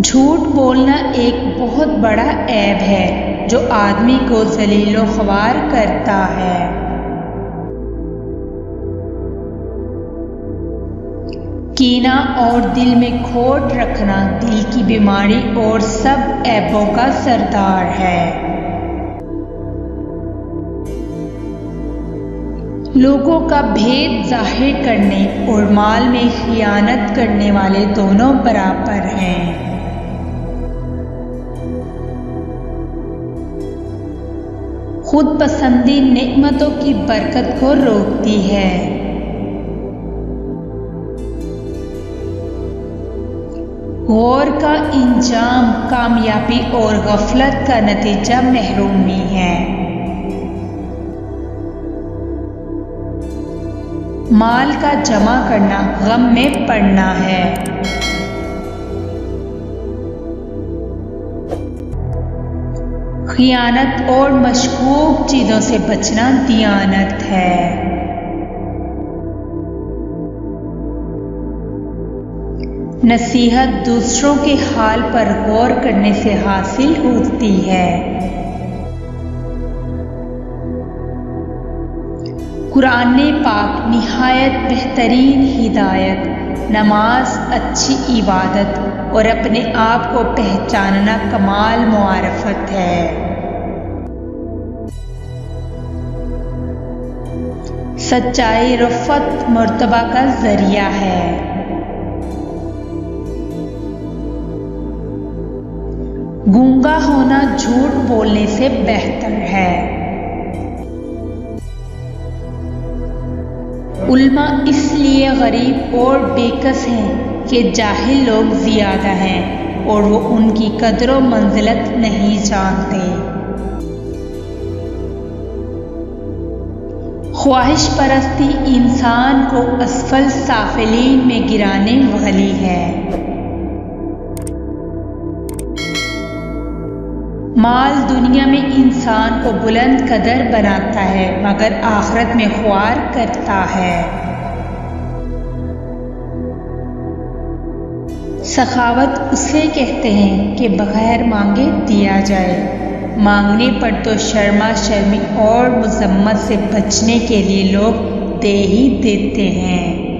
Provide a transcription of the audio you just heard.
झूठ बोलना एक बहुत बड़ा ऐब है जो आदमी को ज़लीलो ख्वार करता है। कीना और दिल में खोट रखना दिल की बीमारी और सब ऐबों का सरदार है। लोगों का भेद जाहिर करने और माल में खियानत करने वाले दोनों बराबर हैं। खुद पसंदी नेमतों की बरकत को रोकती है। गौर का इंजाम कामयाबी और गफलत का नतीजा महरूमी है। माल का जमा करना गम में पड़ना है। खियानत और मशकूक चीज़ों से बचना दियानत है। नसीहत दूसरों के हाल पर गौर करने से हासिल होती है। कुरान पाक निहायत बेहतरीन हिदायत, नमाज अच्छी इबादत और अपने आप को पहचानना कमाल मुआरफत है। सच्चाई रफ़त मर्तबा का जरिया है। गूंगा होना झूठ बोलने से बेहतर है। उल्मा इसलिए गरीब और बेकस हैं कि जाहिल लोग ज़्यादा हैं और वो उनकी कदर व मंजिलत नहीं जानते। ख्वाहिश परस्ती इंसान को असफल साफिलीन में गिराने वाली है। माल दुनिया में इंसान को बुलंद कदर बनाता है मगर आखिरत में ख्वार करता है। सखावत उसे कहते हैं कि बगैर मांगे दिया जाए। मांगने पर तो शर्मा शर्मी और मुजम्मत से बचने के लिए लोग दे ही देते हैं।